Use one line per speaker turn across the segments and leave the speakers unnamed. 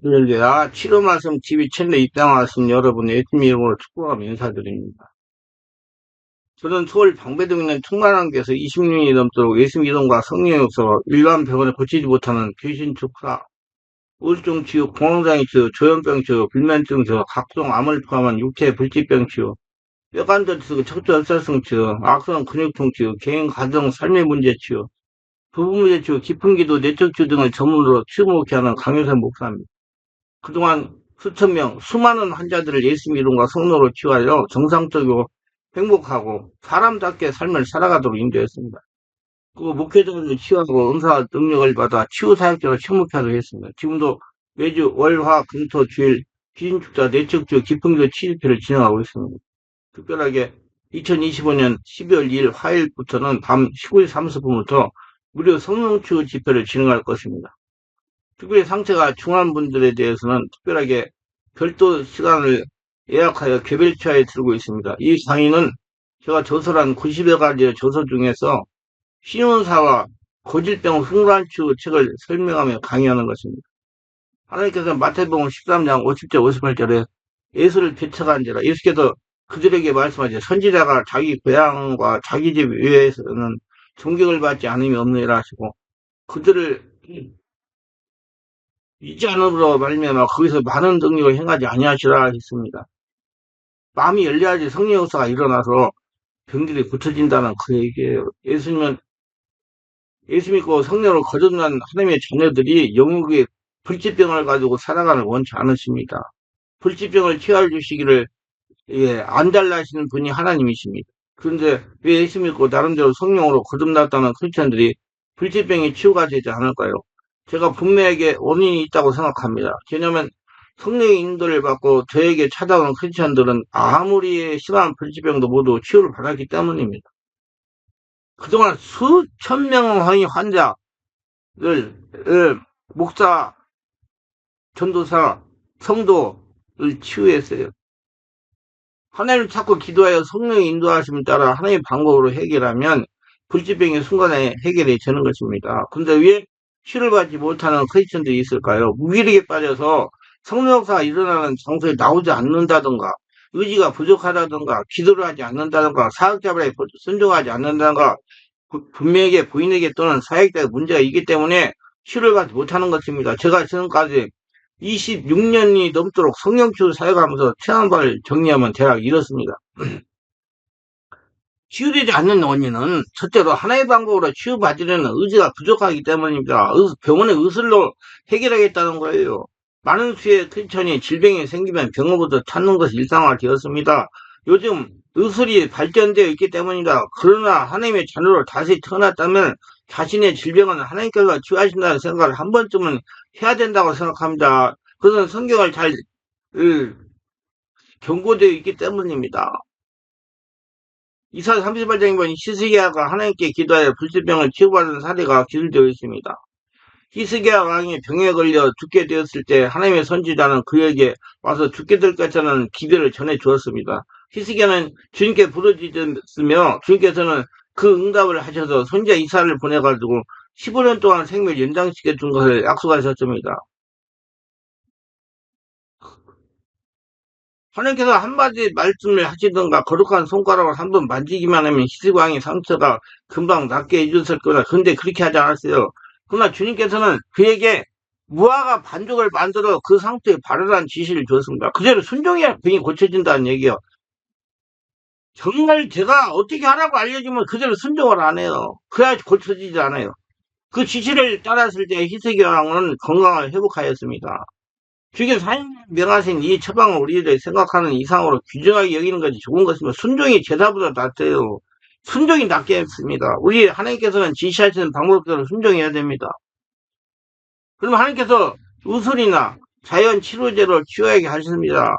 할렐루야. 치료 말씀 TV 채널에 입장하신 여러분, 예수님 이름으로 축복하며 인사드립니다. 저는 서울 방배동에 있는 충만한교에서 20년이 넘도록 예수 믿음과 성령의 역사로 일반 병원에 고치지 못하는 귀신 축사, 우울증 치유, 공황장애 치유, 조현병 치유, 불면증 치유, 각종 암을 포함한 육체 불치병 치유, 뼈관절 치유, 척추혈사성 치유, 악성 근육통 치유, 개인 가정 삶의 문제 치유, 부부 문제 치유, 깊은 기도, 내적 치유 등을 전문으로 치유 목회하는 강효선 목사입니다. 그동안 수천 명, 수많은 환자들을 예수 믿음과 성령으로 치유하여 정상적이고 행복하고 사람답게 삶을 살아가도록 인도했습니다. 그 목회자들을 치유하고 은사 능력을 받아 치유 사역자로 책목하도록 했습니다. 지금도 매주 월, 화, 금, 토, 주일 기신축사, 내척주, 기풍교 치유회를 진행하고 있습니다. 특별하게 2025년 12월 2일 화요일부터는 밤 19시 30분부터 무료 성령치유 집회를 진행할 것입니다. 특별히 상태가 중한 분들에 대해서는 특별하게 별도 시간을 예약하여 개별차에 들고 있습니다. 이 강의는 제가 저서란 90여 가지의 저서 중에서 신혼사와 고질병 흥란치유 책을 설명하며 강의하는 것입니다. 하나님께서 마태복음 13장 50절 58절에 예수를 배척한지라 예수께서 그들에게 말씀하시되 선지자가 자기 고향과 자기 집 외에서는 존경을 받지 않음이 없느니라 하시고 그들을 믿지 않음으로 말미암아 거기서 많은 능력을 행하지 아니하시라 했습니다. 마음이 열려야지 성령 역사가 일어나서 병들이 고쳐진다는 그 얘기예요. 예수 믿고 성령으로 거듭난 하나님의 자녀들이 영육의 불치병을 가지고 살아가는 원치 않으십니다. 불치병을 치유해 주시기를 안달나시는 분이 하나님이십니다. 그런데 왜 예수 믿고 나름대로 성령으로 거듭났다는 크리스천들이 불치병이 치유가 되지 않을까요? 제가 분명하게 원인이 있다고 생각합니다. 왜냐하면 성령의 인도를 받고 저에게 찾아오는 크리스천들은 아무리 심한 불치병도 모두 치유를 받았기 때문입니다. 그동안 수천 명의 환자를 목사, 전도사, 성도를 치유했어요. 하나님을 찾고 기도하여 성령의 인도하심을 따라 하나님의 방법으로 해결하면 불치병이 순간에 해결이 되는 것입니다. 근데 왜 치료를 받지 못하는 크리스천들이 있을까요? 무기력에 빠져서 성령 역사가 일어나는 장소에 나오지 않는다든가 의지가 부족하다든가 기도를 하지 않는다든가 사역자들에 순종하지 않는다든가 분명하게 부인에게 또는 사역자의 문제가 있기 때문에 치료를 받지 못하는 것입니다. 제가 지금까지 26년이 넘도록 성령치유 사역하면서 체험한 바를 정리하면 대략 이렇습니다. 치유되지 않는 원인은 첫째로 하나의 방법으로 치유받으려는 의지가 부족하기 때문입니다. 병원의 의술로 해결하겠다는 거예요. 많은 수의 크리스천이 질병이 생기면 병원부터 찾는 것이 일상화 되었습니다. 요즘 의술이 발전되어 있기 때문이다. 그러나 하나님의 자녀로 다시 태어났다면 자신의 질병은 하나님께서 치유하신다는 생각을 한 번쯤은 해야 된다고 생각합니다. 그것은 성경을 잘 경고되어 있기 때문입니다. 이사 38장에 보니 히스기야가 하나님께 기도하여 불치병을 치유받은 사례가 기술되어 있습니다. 히스기야 왕이 병에 걸려 죽게 되었을 때 하나님의 선지자는 그에게 와서 죽게 될 것이라는 기대를 전해 주었습니다. 히스기야는 주님께 부르짖었으며 주님께서는 그 응답을 하셔서 선지자 이사를 보내가지고 15년 동안 생명을 연장시켜 준 것을 약속하셨습니다. 하나님께서 한마디 말씀을 하시던가 거룩한 손가락을 한번 만지기만 하면 히스기야의 상처가 금방 낫게 해주셨을 거다. 그런데 그렇게 하지 않았어요. 그러나 주님께서는 그에게 무화과 반죽을 만들어 그 상태에 바르라는 지시를 주었습니다. 그대로 순종해야 병이 고쳐진다는 얘기예요. 정말 제가 어떻게 하라고 알려주면 그대로 순종을 안 해요. 그래야 고쳐지지 않아요. 그 지시를 따랐을 때 히스기야 왕은 건강을 회복하였습니다. 주께 사인 명하신 이 처방을 우리들이 생각하는 이상으로 규정하게 여기는 것이 좋은 것이며 순종이 제사보다 낫대요. 순종이 낫겠습니다. 우리 하나님께서는 지시하시는 방법대로 순종해야 됩니다. 그러면 하나님께서 의술이나 자연 치료제를 치유하게 하십니다.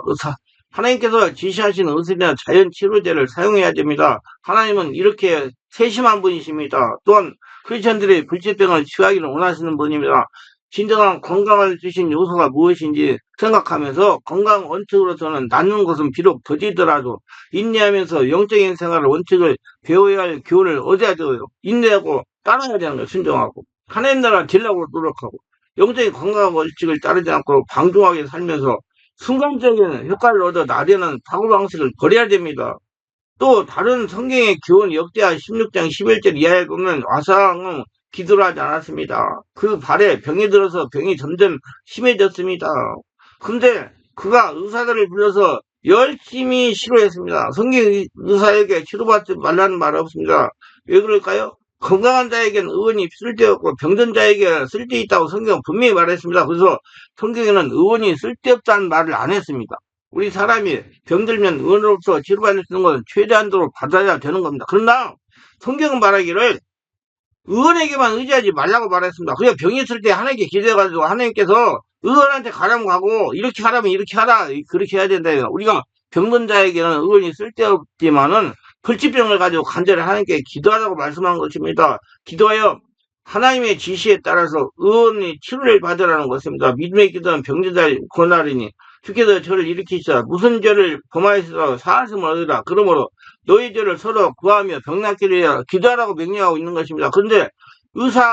하나님께서 지시하시는 의술이나 자연 치료제를 사용해야 됩니다. 하나님은 이렇게 세심한 분이십니다. 또한 크리스천들의 불치병을 치유하기를 원하시는 분입니다. 진정한 건강을 주신 요소가 무엇인지 생각하면서 건강 원칙으로서는 낫는 것은 비록 더디더라도 인내하면서 영적인 생활을 원칙을 배워야 할 교훈을 얻어야 돼요. 인내하고 따라야 되는 거예요. 순종하고 하나님 나라 되려고 노력하고 영적인 건강 원칙을 따르지 않고 방종하게 살면서 순간적인 효과를 얻어 나대는 사고방식을 버려야 됩니다. 또 다른 성경의 교훈 역대하 16장 11절 이하에 보면 아사왕은 기도를 하지 않았습니다. 그 발에 병이 들어서 병이 점점 심해졌습니다. 근데 그가 의사들을 불러서 열심히 치료했습니다. 성경 의사에게 치료받지 말라는 말 없습니다. 왜 그럴까요? 건강한 자에게는 의원이 쓸데없고 병든 자에게 쓸데있다고 성경은 분명히 말했습니다. 그래서 성경에는 의원이 쓸데없다는 말을 안 했습니다. 우리 사람이 병들면 의원으로서 치료받을 수 있는 것은 최대한도로 받아야 되는 겁니다. 그러나 성경은 말하기를 의원에게만 의지하지 말라고 말했습니다. 그냥 병이 있을 때 하나님께 기도해가지고 하나님께서 의원한테 가라면 가고 이렇게 하라면 이렇게 하라 그렇게 해야 된다. 우리가 병든 자에게는 의원이 쓸데없지만은 불치병을 가지고 간절히 하나님께 기도하라고 말씀한 것입니다. 기도하여 하나님의 지시에 따라서 의원이 치료를 받으라는 것입니다. 믿음의 기도는 병든 자를 권하리니 주께서 저를 일으키시라. 무슨 죄를 범하였으라 사하심을 얻으라. 그러므로 너희 죄를 서로 구하며 병낫기를 위하여 기도하라고 명령하고 있는 것입니다. 그런데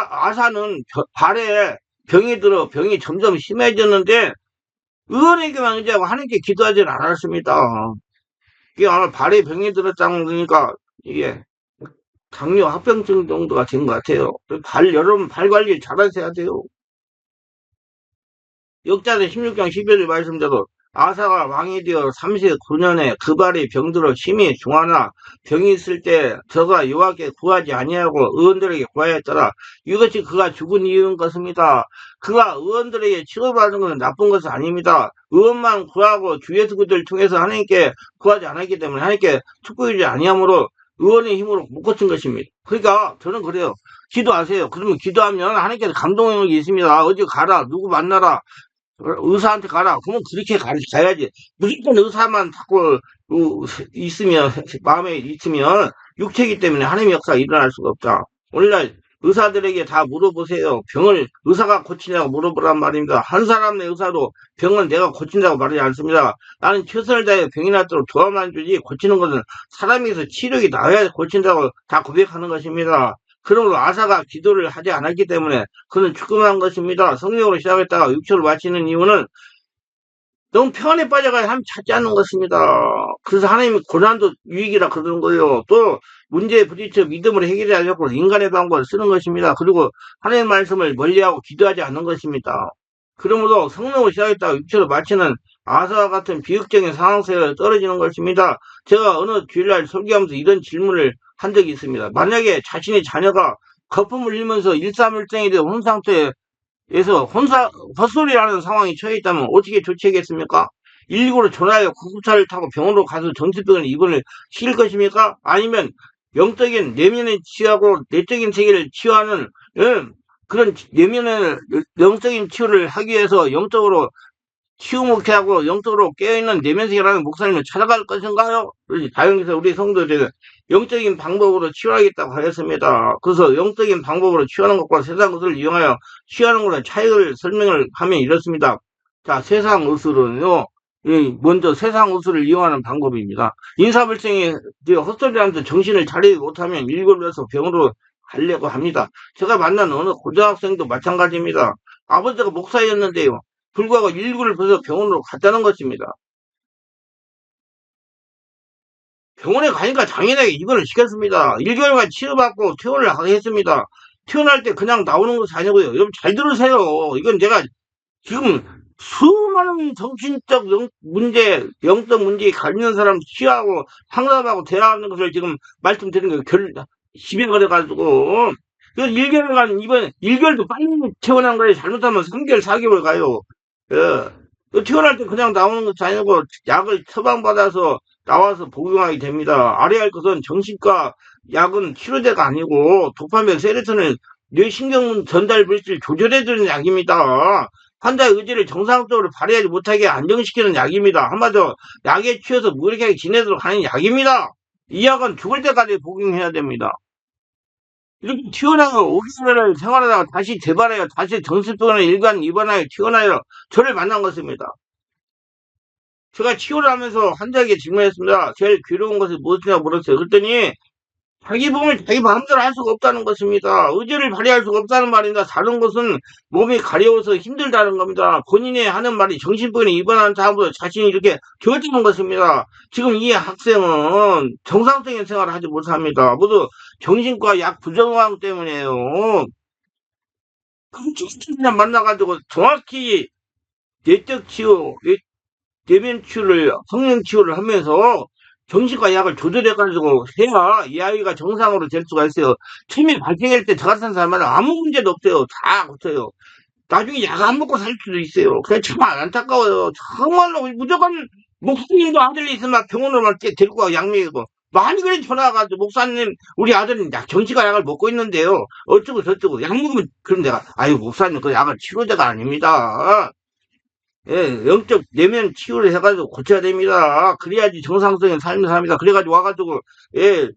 아사는 발에 병이 들어 병이 점점 심해졌는데 의원에게만 의지하고 하나님께 기도하지는 않았습니다. 이게 아마 발에 병이 들었다는 거니까 이게 당뇨 합병증 정도가 된 것 같아요. 여러분 발 관리 잘하셔야 돼요. 역자대 16장 12절 말씀대로 아사가 왕이 되어 39년에 그 발이 병들어 심히 중하나 병이 있을 때 저가 여호와께 구하지 아니하고 의원들에게 구하였더라. 이것이 그가 죽은 이유인 것입니다. 그가 의원들에게 치료받는 것은 나쁜 것은 아닙니다. 의원만 구하고 주 예수 그리스도를 통해서 하나님께 구하지 않았기 때문에 하나님께 축복하지 아니하므로 의원의 힘으로 못 고친 것입니다. 그러니까 저는 그래요. 기도하세요. 그러면 기도하면 하나님께서 감동이 있습니다. 어디 가라, 누구 만나라, 의사한테 가라. 그러면 그렇게 가야지. 무조건 의사만 자꾸 있으면 마음에 있으면 육체이기 때문에 하나님의 역사가 일어날 수가 없다. 오늘날 의사들에게 다 물어보세요. 병을 의사가 고치냐고 물어보란 말입니다. 한 사람의 의사도 병은 내가 고친다고 말하지 않습니다. 나는 최선을 다해 병이 낫도록 도와만 주지 고치는 것은 사람에서 치력이 나와야 고친다고 다 고백하는 것입니다. 그러므로 아사가 기도를 하지 않았기 때문에 그는 죽음한 것입니다. 성령으로 시작했다가 육체로 마치는 이유는 너무 평안에 빠져가야 하나님 찾지 않는 것입니다. 그래서 하나님이 고난도 유익이라 그러는 거예요. 또 문제에 부딪혀 믿음으로 해결하려고 인간의 방법을 쓰는 것입니다. 그리고 하나님의 말씀을 멀리하고 기도하지 않는 것입니다. 그러므로 성령으로 시작했다가 육체로 마치는 아사와 같은 비극적인 상황 속에 떨어지는 것입니다. 제가 어느 주일날 설교하면서 이런 질문을 한 적이 있습니다. 만약에 자신의 자녀가 거품을 흘리면서 일사물쟁이 되어 혼 상태에서 헛소리하는 상황이 처해 있다면 어떻게 조치하겠습니까? 119로 전화하여 구급차를 타고 병원으로 가서 정신병원에 입원을 시킬 것입니까? 아니면 영적인 내면을 치유하고 내적인 세계를 치유하는 그런 내면의 영적인 치유를 하기 위해서 영적으로 치유 목회하고 영적으로 깨어있는 내면 세계라는 목사님을 찾아갈 것인가요? 다행히서 우리 성도들은 영적인 방법으로 치유하겠다고 하였습니다. 그래서 영적인 방법으로 치유하는 것과 세상 것을 이용하여 치유하는 것의 차이를 설명을 하면 이렇습니다. 자, 세상 의술은요, 먼저 세상 의술을 이용하는 방법입니다. 인사불성이 헛소리하면서 정신을 차리지 못하면 일골려서 병으로 가려고 합니다. 제가 만난 어느 고등학생도 마찬가지입니다. 아버지가 목사였는데요. 불구하고 일구를 벗어 병원으로 갔다는 것입니다. 병원에 가니까 당연하게 입원을 시켰습니다. 1개월간 치료받고 퇴원을 했습니다. 퇴원할 때 그냥 나오는 것이 아니고요. 여러분 잘 들으세요. 이건 제가 지금 수많은 정신적 문제, 영적 문제에 걸리는 사람 치유하고 상담하고 대화하는 것을 지금 말씀드리는 거예요. 집에 걸려가지고. 그래서 1개월간 이번 1개월도 빨리 퇴원한 거예요. 잘못하면 3개월, 4개월 가요. 예. 퇴원할 때 그냥 나오는 것이 아니고 약을 처방받아서 나와서 복용하게 됩니다. 알아야 할 것은 정신과 약은 치료제가 아니고 도파민, 세로토닌, 뇌신경 전달 물질 조절해주는 약입니다. 환자의 의지를 정상적으로 발휘하지 못하게 안정시키는 약입니다. 한마디로 약에 취해서 무력하게 지내도록 하는 약입니다. 이 약은 죽을 때까지 복용해야 됩니다. 이렇게 튀어나와 5개월을 생활하다가 다시 재발하여 다시 정신병원에 일간 입원하여 튀어나와 저를 만난 것입니다. 제가 치료를 하면서 환자에게 질문했습니다. 제일 괴로운 것이 무엇이냐고 물었어요. 그랬더니 자기 몸을 자기 마음대로 할 수가 없다는 것입니다. 의지를 발휘할 수가 없다는 말입니다. 다른 것은 몸이 가려워서 힘들다는 겁니다. 본인이 하는 말이 정신병에 입원한 다음부터 자신이 이렇게 겨워지는 것입니다. 지금 이 학생은 정상적인 생활을 하지 못합니다. 모두 정신과 약 부정황 때문에요. 그럼 정신이랑 만나가지고 정확히 내적 치유, 내면 치유를, 성령 치유를 하면서 정신과 약을 조절해가지고 해야 이 아이가 정상으로 될 수가 있어요. 처음에 발생할 때 저 같은 사람은 아무 문제도 없어요. 다 고쳐요. 나중에 약 안 먹고 살 수도 있어요. 그냥 참 안타까워요. 정말로 무조건 목사님도 아들이 있으면 병원으로만 데리고 가고 약 먹이고 많이 그래 전화 와가지고 목사님 우리 아들은 정신과 약을 먹고 있는데요. 어쩌고 저쩌고 약 먹으면 그럼 내가 아유 목사님 그 약은 치료제가 아닙니다. 예, 영적 내면 치유를 해가지고 고쳐야 됩니다. 그래야지 정상적인 삶을 삽니다. 그래가지고 와가지고, 예,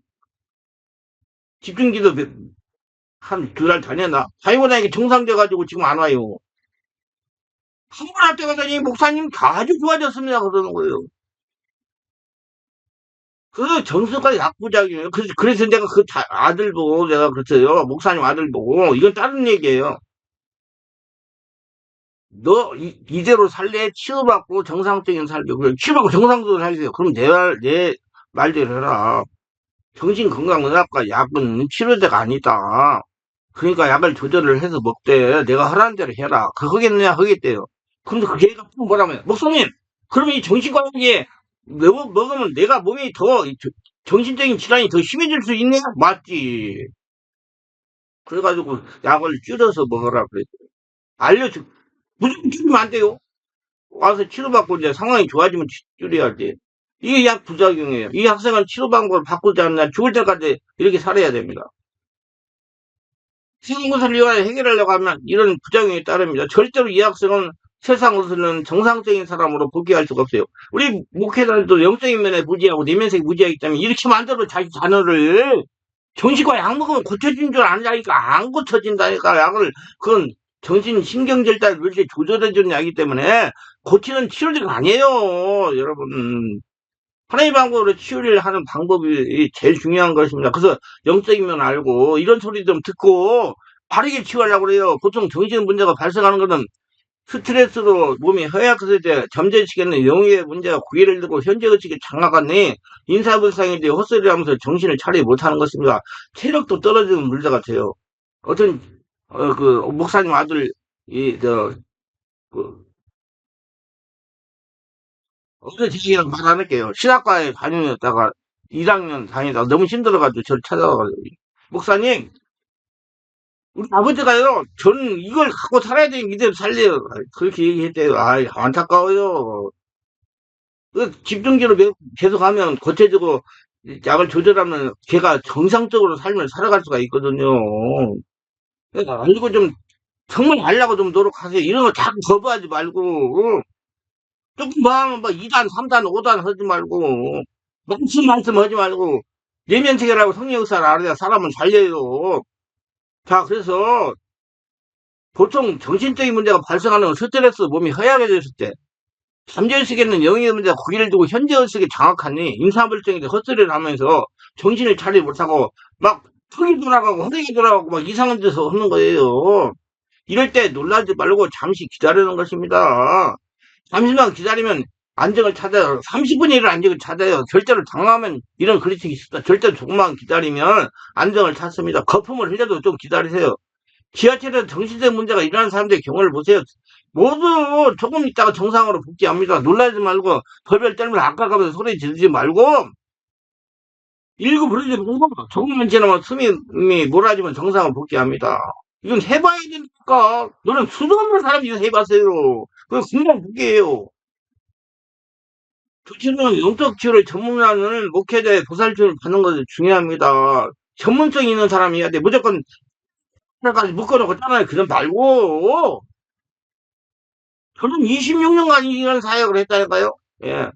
집중기도 한 두 달 다녔나? 다니고 나니까 정상돼가지고 지금 안 와요. 한 번 할 때 가더니 목사님 다 아주 좋아졌습니다. 그러는 거예요. 그 정수가 약부작용이에요. 그래서 내가 그 아들 보고 내가 그랬어요. 목사님 아들 보고. 이건 다른 얘기예요. 너 이대로 살래? 치료받고 정상적인 살게. 그래, 치료받고 정상적으로 살세요. 그럼 내 말대로 해라. 정신건강의학과 약은 치료제가 아니다. 그러니까 약을 조절을 해서 먹되 내가 하라는 대로 해라. 그거겠느냐 하겠대요. 근데 그 걔가 뭐라면 목사님 그러면 이 정신과학에 먹으면 내가 몸이 더 정신적인 질환이 더 심해질 수 있네? 맞지. 그래가지고 약을 줄여서 먹으라 그랬어요. 알려줘. 무조건 줄이면 안 돼요. 와서 치료받고 이제 상황이 좋아지면 줄여야지. 이게 약 부작용이에요. 이 학생은 치료 방법을 바꾸지 않나 죽을 때까지 이렇게 살아야 됩니다. 세상 것을 이용하여 해결하려고 하면 이런 부작용이 따릅니다. 절대로 이 학생은 세상으로서는 정상적인 사람으로 복귀할 수가 없어요. 우리 목회자들도 영적인 면에 무지하고 내면색이 무지하기 때문에 이렇게 만들어 자기 자녀를 정신과 약 먹으면 고쳐진 줄 아니까 안 고쳐진다니까 약을 그건 정신 신경질달 물질 조절해주는 약이기 때문에 고치는 치료제가 아니에요 여러분. 하나의 방법으로 치유를 하는 방법이 제일 중요한 것입니다. 그래서 영적인 면 알고 이런 소리 좀 듣고 바르게 치유하려고 그래요. 보통 정신 문제가 발생하는 것은 스트레스로 몸이 허약했을 때 잠재의식에는 영의 문제가 고개를 들고 현재의식이 장악하니 인사불상인데 헛소리를 하면서 정신을 차리지 못하는 것입니다. 체력도 떨어지는 문제가 돼요. 어떤 그 목사님 아들 이저 그, 어제 제가 말 안 할게요. 신학과에 다녔다가 1학년 다니다가 너무 힘들어가지고 저를 찾아와가지고 목사님 우리 아버지가요 저는 이걸 갖고 살아야 되는 이대로 살래요. 그렇게 얘기했대요. 아 안타까워요. 그 집중기로 계속 하면 겉해지고 약을 조절하면 걔가 정상적으로 삶을 살아갈 수가 있거든요. 그러니까 알고 좀 정말 알려고 좀 노력하세요. 이런 거 자꾸 거부하지 말고 조금 뭐 하면 뭐 2단, 3단, 5단 하지 말고 말씀하지 말고 내면체계라고 성령역사를 알아야 사람은 살려요. 자 그래서 보통 정신적인 문제가 발생하는 건 스트레스 몸이 허약해졌을 때 잠재의식에는 영의 문제가 고기를 두고 현재의식이 장악하니 임산불정인데 헛소리를 하면서 정신을 차리지 못하고 막 턱이 돌아가고 허리가 돌아가고 막 이상한 데서 하는 거예요. 이럴 때 놀라지 말고 잠시 기다리는 것입니다. 잠시만 기다리면 안정을 찾아요. 30분의 1을 안정을 찾아요. 절대로 당하면 이런 그리스가 있습니다. 절대로 조금만 기다리면 안정을 찾습니다. 거품을 흘려도 좀 기다리세요. 지하철에서 정신적 문제가 일어나는 사람들의 경우를 보세요. 모두 조금 있다가 정상으로 복귀합니다. 놀라지 말고 벌벌 떨면서 아까 가면서 소리 지르지 말고 일구 부르지 말고 조금만 지나면 숨이 몰아지면 정상으로 복귀합니다. 이건 해봐야 되니까 너는 수많은 사람이 이거 해봤어요. 그거 금방 복귀해요. 교체는 영적 치유를 전문하는 목회자의 보살교를 받는 것이 중요합니다. 전문성이 있는 사람이어야 돼. 무조건 까지 묶어놓고 떠나요. 그런 말고 저는 26년간 이런 사역을 했다니까요. 예.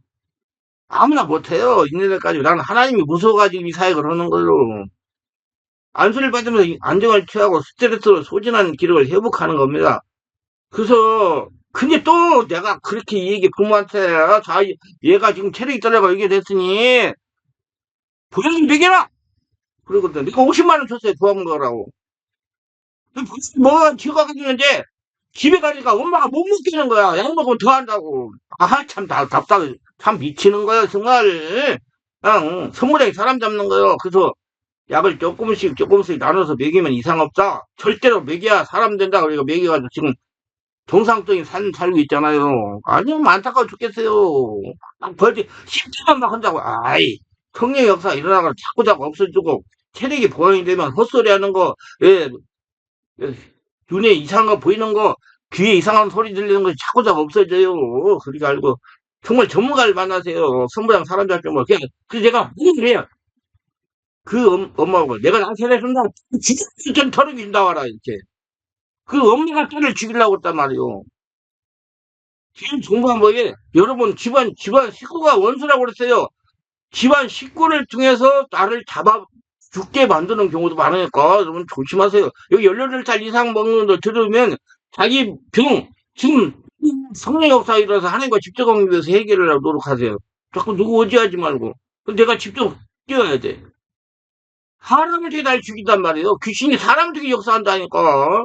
아무나 못해요. 인내들까지. 나는 하나님이 무서워가지고 이 사역을 하는 걸로. 안수를 받으면서 안정을 취하고 스트레스로 소진한 기력을 회복하는 겁니다. 그래서, 근데 또 내가 그렇게 얘기 부모한테, 얘가 지금 체력이 떨어지고 이게 됐으니, 보여좀 베겨라! 그러거든. 내가 50만 원 줬어요. 보험 거라고. 뭐, 지가 가지는데, 집에 가니까 엄마가 못 먹겠는 거야. 약 먹으면 더 한다고. 아, 참, 답답해. 참 미치는 거야, 정말. 그냥, 선무장이 사람 잡는 거요. 그래서 약을 조금씩 나눠서 먹이면 이상 없다. 절대로 먹여야 사람 된다. 그러니까 먹여가지고 지금 정상적인 삶 살고 있잖아요. 아니면 안타까워 죽겠어요. 막 벌지, 10대만 막 한다고. 아이, 청년 역사 일어나가 자꾸자꾸 없어지고, 체력이 보완이 되면 헛소리 하는 거, 예, 예, 눈에 이상한 거 보이는 거, 귀에 이상한 소리 들리는 거 자꾸자꾸 없어져요. 그러니까 알고, 정말 전문가를 만나세요. 선부장 사람 잡는 거. 그냥, 그래서 제가 무슨 해요. 그 엄마가 내가 나한테 해준다. 진짜 털어기 나와라, 이렇게. 그 엄마가 딸을 죽이려고 했단 말이에요. 제일 중요한 거에 여러분 집안 식구가 원수라고 그랬어요. 집안 식구를 통해서 나를 잡아 죽게 만드는 경우도 많으니까 여러분 조심하세요. 여기 18살 이상 먹는 거 들으면 자기 병 지금 성령 역사 일어나서 하나님과 직접 관계에서 해결을 하도록 노력하세요. 자꾸 누구 의지하지 말고. 내가 직접 뛰어야 돼. 사람을 되게 날 죽인단 말이에요. 귀신이 사람 되게 역사한다니까.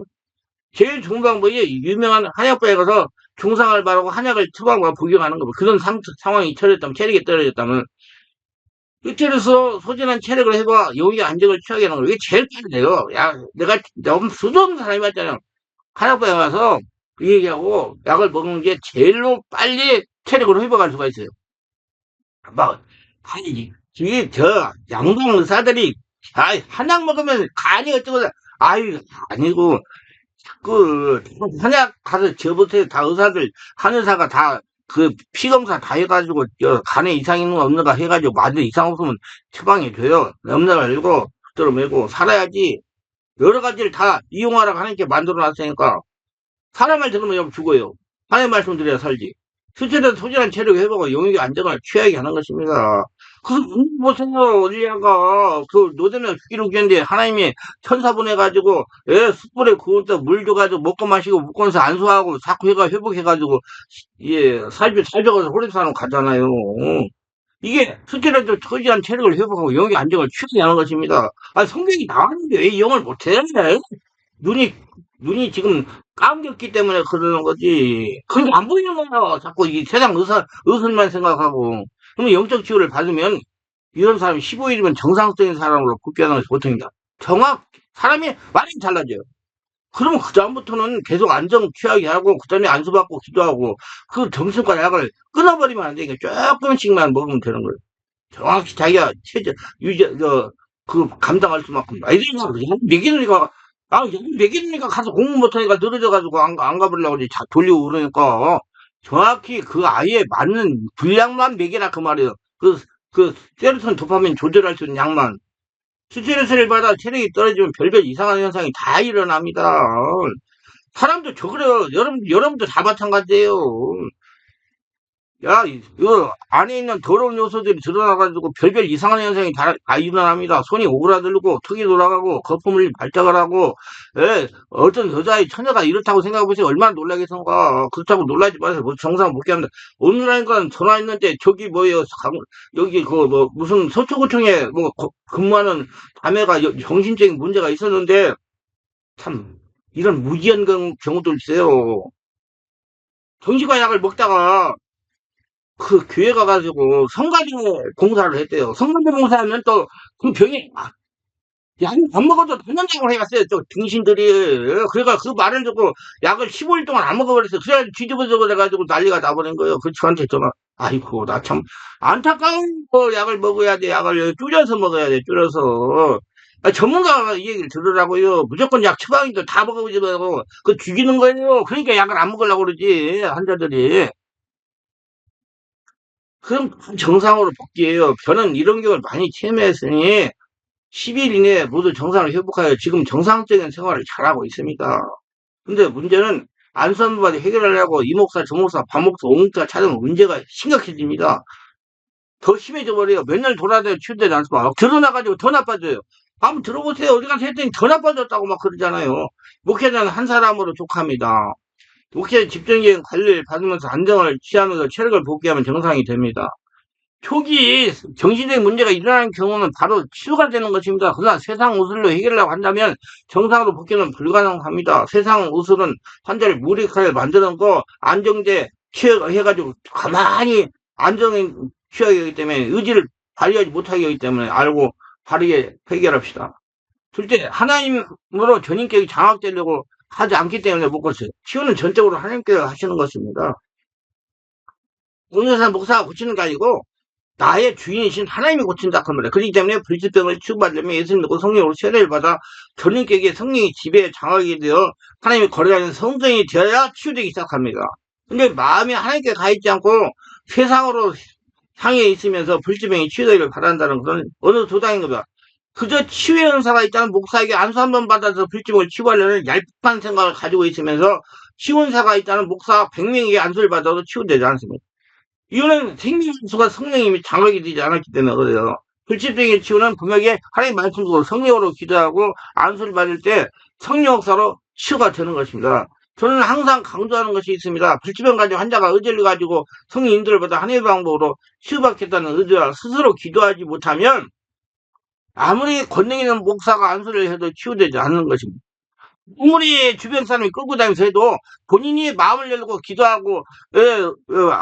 제일 좋은 방법이 유명한 한약바에 가서 중상을 바르고 한약을 처방과 복용하는 거. 그런 상황이 처졌다면, 체력이 떨어졌다면, 이때로서 소진한 체력을 해봐. 여기 안정을 취하게 하는 거. 이게 제일 빨리 돼요. 야, 내가 너무 수없는 사람이 맞잖아요. 한약바에 가서 그 얘기하고 약을 먹는 게 제일로 빨리 체력을 회복할 수가 있어요. 막, 아니, 이게 양동 의사들이, 한약 먹으면 간이 어쩌고, 아유, 아니고, 그 한약 가서 저부터 다 의사들 한 의사가 다 그 피검사 다 해가지고 간에 이상 있는 거 없는가 해가지고 맞은 이상 없으면 처방이 돼요. 없는 거 알고 들어 메고 살아야지. 여러 가지를 다 이용하라고 하나님께 만들어 놨으니까 사람을 들으면 죽어요. 하나님 말씀 드려야 살지. 스스로 소진한 체력 회복과 영역의 안정을 취하게 하는 것입니다. 그, 보세요, 엘리야가, 그, 노대면 죽기로 했는데, 하나님이 천사 보내가지고, 예, 숯불에 구워서 물 줘가지고, 먹고 마시고, 묶어서 안수하고, 자꾸 해가 회복해가지고, 예, 살펴가서 호랩산으로 가잖아요. 이게, 스스로 소진한 체력을 회복하고, 영역의 안정을 취하게 하는 것입니다. 아, 성경이 나왔는데 왜 이 영을 못해? 눈이, 눈이 지금 감겼기 때문에 그러는 거지. 그게 안 보이는 거야. 자꾸 이 세상 의술만 생각하고. 그러면 영적 치유를 받으면 이런 사람이 15일이면 정상적인 사람으로 복귀하는 것이 보통이다. 사람이 많이 달라져요. 그러면 그다음부터는 계속 안정 취하게 하고, 그 다음에 안수받고 기도하고, 그 정신과 약을 끊어버리면 안 되니까 조금씩만 먹으면 되는 거예요. 정확히 자기가 감당할 수만큼. 아이들이가 먹이니까, 먹이니까 가서 공부 못하니까 늘어져가지고 안 가보려고 그러지. 돌리고 그러니까. 정확히 그 아이에 맞는 분량만 먹이라 그 말이에요. 세로토닌 도파민 조절할 수 있는 약만. 스트레스를 받아 체력이 떨어지면 별별 이상한 현상이 다 일어납니다. 사람도 저 그래요. 여러분도 다 마찬가지예요. 야, 이거 안에 있는 더러운 요소들이 드러나가지고 별별 이상한 현상이 다 일어납니다. 손이 오그라들고, 턱이 돌아가고, 거품을 발작을 하고, 예, 어떤 여자의 처녀가 이렇다고 생각해보세요. 얼마나 놀라겠는가. 그렇다고 놀라지 마세요. 뭐 정상 못 합니다. 오늘하니까 전화했는데, 저기 뭐예요. 여기 무슨 서초구청에 근무하는 자매가 정신적인 문제가 있었는데, 참, 이런 무기한 경우도 있어요. 정신과 약을 먹다가, 그 교회 가가지고 성가대 공사를 했대요. 성가대 공사하면 또 그 병이 약을 안 먹어도 낫는다고 해갔어요. 또 등신들이. 그래가 그 말을 듣고 약을 15일 동안 안 먹어버렸어요. 그래 뒤집어져 그래가지고 난리가 나버린 거예요. 그 저한테 전화. 아이고 나 참 안타까운 거 약을 먹어야 돼. 약을 줄여서 먹어야 돼. 줄여서. 전문가가 이 얘기를 들으라고요. 무조건 약 처방인데 다 먹어보지 말고 그 죽이는 거예요. 그러니까 약을 안 먹으려고 그러지 환자들이. 그럼 정상으로 복귀해요. 저는 이런 경우를 많이 체험했으니 10일 이내에 모두 정상을 회복하여 지금 정상적인 생활을 잘하고 있습니다. 근데 문제는 안선부까지 해결하려고 이목사, 저목사, 반목사, 오목사 찾으면 문제가 심각해집니다. 더 심해져 버려요. 맨날 돌아다녀 치유되지 않습니까? 막 드러나가지고 더 나빠져요. 한번 들어보세요. 어디 가서 했더니 더 나빠졌다고 막 그러잖아요. 목회자는 한 사람으로 족합니다. 목회 집중적인 관리를 받으면서 안정을 취하면서 체력을 복귀하면 정상이 됩니다. 초기 정신적인 문제가 일어나는 경우는 바로 치료가 되는 것입니다. 그러나 세상 우술로 해결하려고 한다면 정상으로 복귀는 불가능합니다. 세상 우술은 환자를 무력하게 만드는 거 안정제 취해가지고 가만히 안정에 취하게 하기 때문에 의지를 발휘하지 못하게 하기 때문에 알고 바르게 해결합시다. 둘째, 하나님으로 전인격이 장악되려고 하지 않기 때문에 못 고쳐요. 치유는 전적으로 하나님께서 하시는 것입니다. 의사 목사가 고치는 게 아니고 나의 주인이신 하나님이 고친다 그 말이에요. 그렇기 때문에 불치병을 치유받으려면 예수님 믿고 성령으로 세례를 받아 전인격의 성령이 지배에 장악이 되어 하나님이 거래하는 성전이 되어야 치유되기 시작합니다. 근데 마음이 하나님께 가 있지 않고 세상으로 향해 있으면서 불치병이 치유되기를 바란다는 것은 어느 도당인 겁니다. 그저 치유의 은사가 있다는 목사에게 안수 한번 받아서 불치병을 치유하려는 얄팍한 생각을 가지고 있으면서 치유 은사가 있다는 목사 100명에게 안수를 받아도 치유되지 않습니다. 이거는 생명수가 성령님이 장악이 되지 않았기 때문에 그래요. 불치병의 치유는 분명히 하나님 말씀으로 성령으로 기도하고 안수를 받을 때 성령 역사로 치유가 되는 것입니다. 저는 항상 강조하는 것이 있습니다. 불치병 가진 환자가 의지를 가지고 성령 인도를 받아 하나님의 방법으로 치유받겠다는 의지와 스스로 기도하지 못하면 아무리 권능 있는 목사가 안수를 해도 치유되지 않는 것입니다. 아무리 주변 사람이 끌고 다니면서 해도 본인이 마음을 열고 기도하고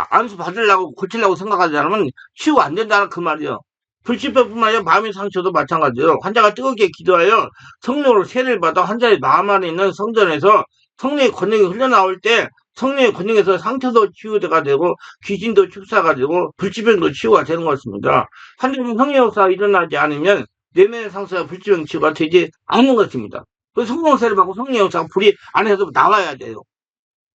안수 받으려고 고치려고 생각하지 않으면 치유가 안 된다는 그 말이요. 불치병뿐만 아니라 마음의 상처도 마찬가지예요. 환자가 뜨겁게 기도하여 성령으로 세례를 받아 환자의 마음 안에 있는 성전에서 성령의 권능이 흘러나올 때 성령의 권능에서 상처도 치유가 되고 귀신도 축사가 되고 불치병도 치유가 되는 것입니다. 환자는 성령 역사가 일어나지 않으면 내면의 상처와 불치병 치유가 되지 않는 것입니다. 그 성령세를 받고 성령 역사가 불이 안에서 나와야 돼요.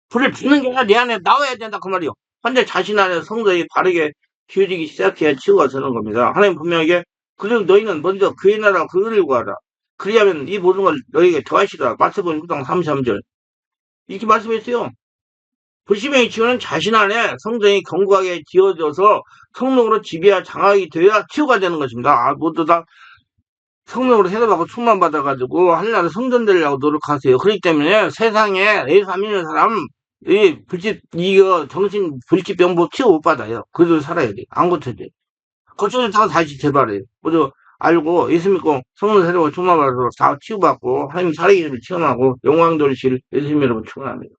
불을 붙는 게 아니라 내 안에 나와야 된다 그 말이요. 환자 자신 안에 성전이 바르게 기울이기 시작해야 치유가 되는 겁니다. 하나님 분명하게 그리고 너희는 먼저 그의 나라와 그 의를 구하라. 그리하면 이 모든 걸 너희에게 더하시라. 마태복음 6장 33절 이렇게 말씀했어요. 불치병의 치유는 자신 안에 성전이 견고하게 지어져서 성령으로 지배와 장악이 되어야 치유가 되는 것입니다. 모두 다 성령으로 세례받고 충만 받아가지고 하늘나라 성전 되려고 노력하세요. 그렇기 때문에 세상에 예수 안 믿는 사람 이거 정신 불치병 치유 못 받아요. 그래도 살아야 돼. 안 고쳐져. 고쳐졌다가 다시 재발해요. 모두 알고 예수 믿고 성령 세례받고 충만 받아서 다 치유받고 하나님 살아계심을 체험하고 영광 돌리실 예수님 여러분 축원합니다.